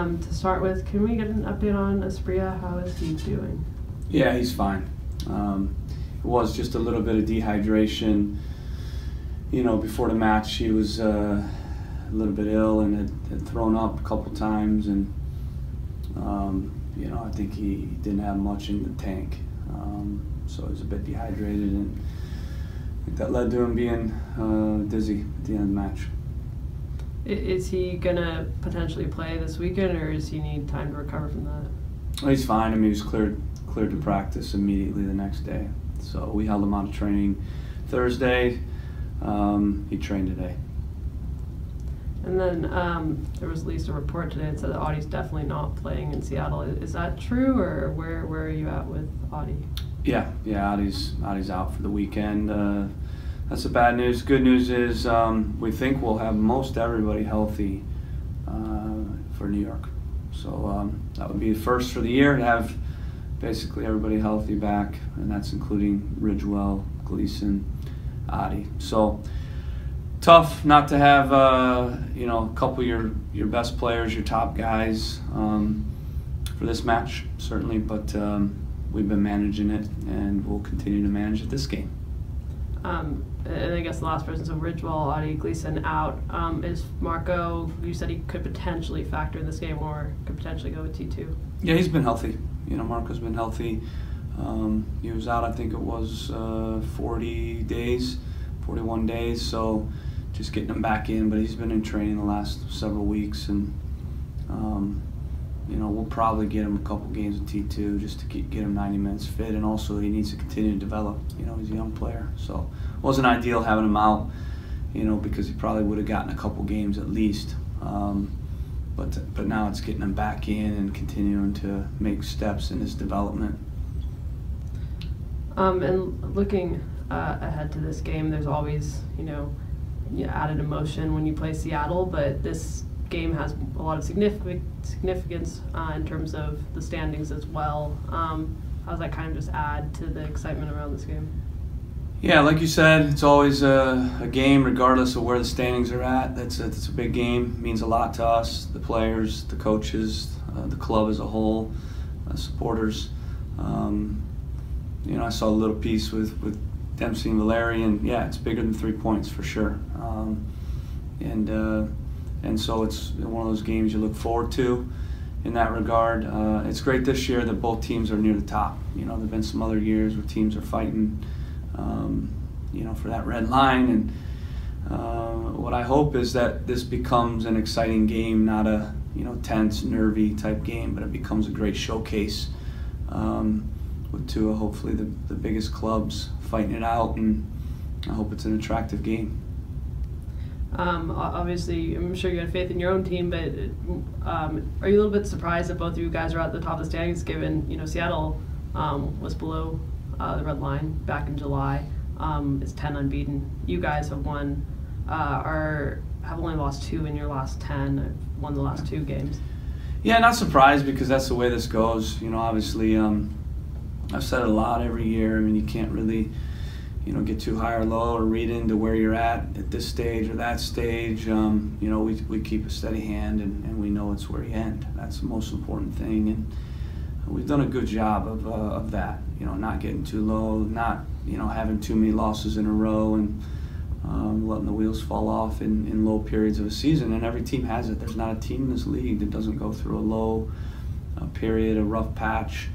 To start with, can we get an update on Asprilla? How is he doing? Yeah, he's fine. It was just a little bit of dehydration. You know, before the match, he was a little bit ill and had thrown up a couple times, and you know, I think he didn't have much in the tank, so he was a bit dehydrated, and I think that led to him being dizzy at the end of the match. Is he gonna potentially play this weekend, or does he need time to recover from that? Well, he's fine. I mean, he was cleared to practice immediately the next day. So we held him out of training Thursday. He trained today. And then there was at least a report today that said that Audie's definitely not playing in Seattle. Is that true, or where are you at with Audie? Yeah, Audie's out for the weekend. That's the bad news. Good news is we think we'll have most everybody healthy for New York. So that would be the first for the year to have basically everybody healthy back, and that's including Ridgewell, Gleason, Audie. So tough not to have you know, a couple of your best players, your top guys for this match, certainly, but we've been managing it, and we'll continue to manage it this game. And I guess the last person, so Ridgewell, Audie, Gleason out. Is Marco, you said he could potentially factor in this game or could potentially go with T2? Yeah, he's been healthy. You know, Marco's been healthy. He was out, I think it was 40 days, 41 days, so just getting him back in, but he's been in training the last several weeks, and you know, we'll probably get him a couple games with T2 just to get him 90 minutes fit, and also he needs to continue to develop. You know, he's a young player, so it wasn't ideal having him out, you know, because he probably would have gotten a couple games at least. But now it's getting him back in and continuing to make steps in his development. And looking ahead to this game, there's always, you know, added emotion when you play Seattle, but this game has a lot of significance in terms of the standings as well. How does that kind of just add to the excitement around this game? Yeah, like you said, it's always a game regardless of where the standings are at. It's a big game. It means a lot to us, the players, the coaches, the club as a whole, supporters. You know, I saw a little piece with Dempsey and Valeri, and yeah, it's bigger than 3 points for sure. And so it's one of those games you look forward to in that regard. It's great this year that both teams are near the top. You know, there have been some other years where teams are fighting, you know, for that red line. And what I hope is that this becomes an exciting game, not a, you know, tense, nervy type game, but it becomes a great showcase with two of hopefully the biggest clubs fighting it out, and I hope it's an attractive game. Obviously, I'm sure you had faith in your own team, but are you a little bit surprised that both of you guys are at the top of the standings, given, you know, Seattle was below the red line back in July, is 10 unbeaten. You guys have won, have only lost 2 in your last 10, won the last 2 games. Yeah, not surprised, because that's the way this goes. You know, obviously, I've said it a lot every year. I mean, you can't really, you know, get too high or low or read into where you're at this stage or that stage. You know, we keep a steady hand, and we know it's where you end. That's the most important thing, and we've done a good job of that. You know, not getting too low, not, you know, having too many losses in a row, and letting the wheels fall off in low periods of a season. And every team has it. There's not a team in this league that doesn't go through a low period, a rough patch.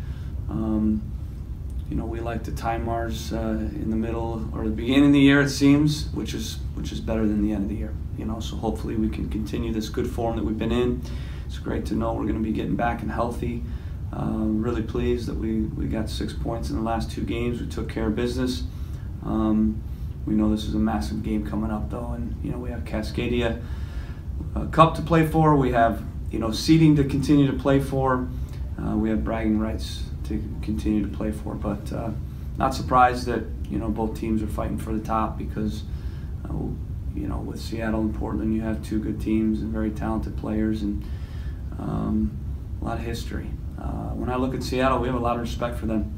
You know, we like to time ours in the middle or the beginning of the year, it seems, which is better than the end of the year. You know, so hopefully we can continue this good form that we've been in. It's great to know we're going to be getting back and healthy. Really pleased that we got 6 points in the last 2 games. We took care of business. We know this is a massive game coming up, though, and you know, we have Cascadia Cup to play for. We have, you know, seeding to continue to play for. We have bragging rights to continue to play for, but not surprised that, you know, both teams are fighting for the top, because you know, with Seattle and Portland, you have 2 good teams and very talented players, and a lot of history. When I look at Seattle, we have a lot of respect for them.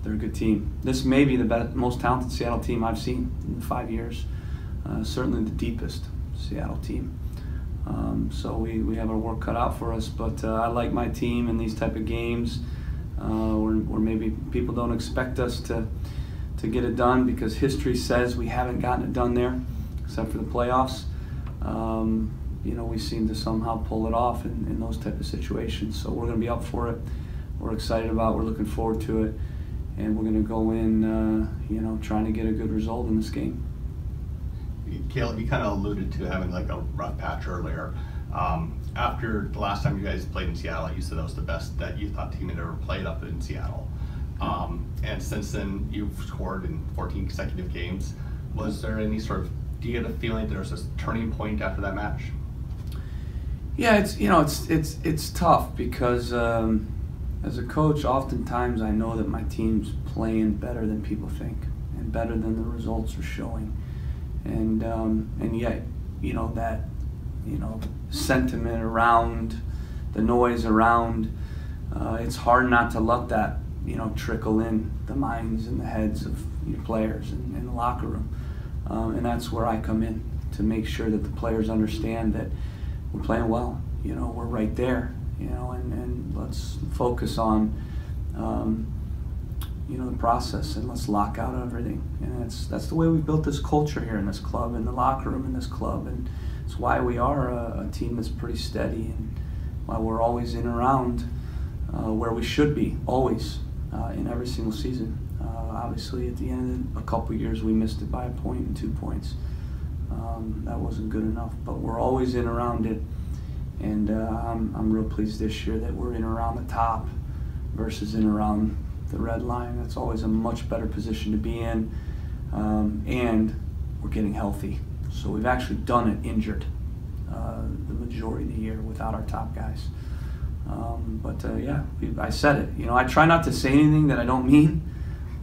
They're a good team. This may be the most talented Seattle team I've seen in 5 years. Certainly the deepest Seattle team. So we have our work cut out for us. But I like my team in these type of games where maybe people don't expect us to get it done, because history says we haven't gotten it done there, except for the playoffs. We seem to somehow pull it off in those type of situations. So we're going to be up for it. We're excited about it. We're looking forward to it. And we're going to go in, trying to get a good result in this game. Caleb, you kind of alluded to having like a rough patch earlier. After the last time you guys played in Seattle, you said that was the best that you thought team had ever played up in Seattle. And since then, you've scored in 14 consecutive games. Was there any do you get a feeling there was a turning point after that match? Yeah, it's tough because as a coach, oftentimes I know that my team's playing better than people think and better than the results are showing, and yet that sentiment around, the noise around, it's hard not to let that trickle in the minds and the heads of your players in the locker room, and that's where I come in to make sure that the players understand that we're playing well. We're right there. And let's focus on the process, and let's lock out everything. And that's the way we built this culture here in this club, in the locker room in this club, and it's why we are a team that's pretty steady, and why we're always in and around where we should be, always, in every single season. Obviously, at the end of a couple of years, we missed it by a point and 2 points. That wasn't good enough, but we're always in and around it. And I'm real pleased this year that we're in around the top versus in around the red line. That's always a much better position to be in. And we're getting healthy. So we've actually done it injured the majority of the year without our top guys. I said it. I try not to say anything that I don't mean,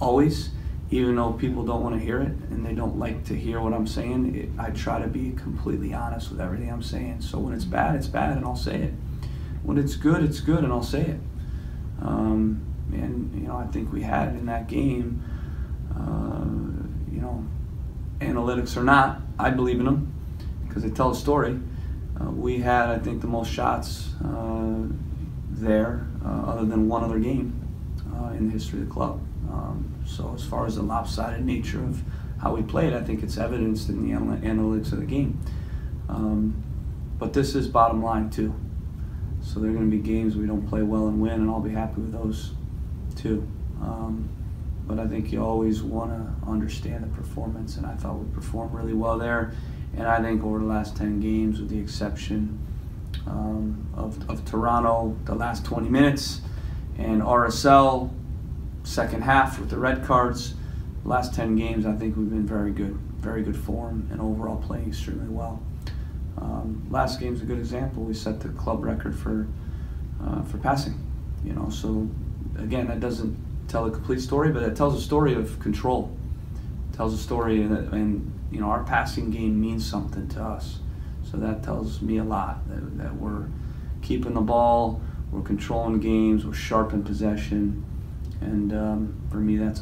always. Even though people don't want to hear it and they don't like to hear what I'm saying, I try to be completely honest with everything I'm saying. So when it's bad, and I'll say it. When it's good, and I'll say it. I think we had in that game, analytics or not, I believe in them because they tell a story. We had, I think, the most shots there, other than one other game in the history of the club. So as far as the lopsided nature of how we played, I think it's evidenced in the analytics of the game. But this is bottom line too. So there are going to be games we don't play well and win, and I'll be happy with those too. But I think you always want to understand the performance, and I thought we performed really well there. And I think over the last 10 games, with the exception of Toronto, the last 20 minutes, and RSL, second half with the red cards, last 10 games, I think we've been very good form, and overall playing extremely well. Last game's a good example. We set the club record for passing. So again, that doesn't tell a complete story, but it tells a story of control. It tells a story, and our passing game means something to us. So that tells me a lot that we're keeping the ball, we're controlling games, we're sharp in possession. And for me, that's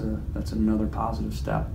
another positive step.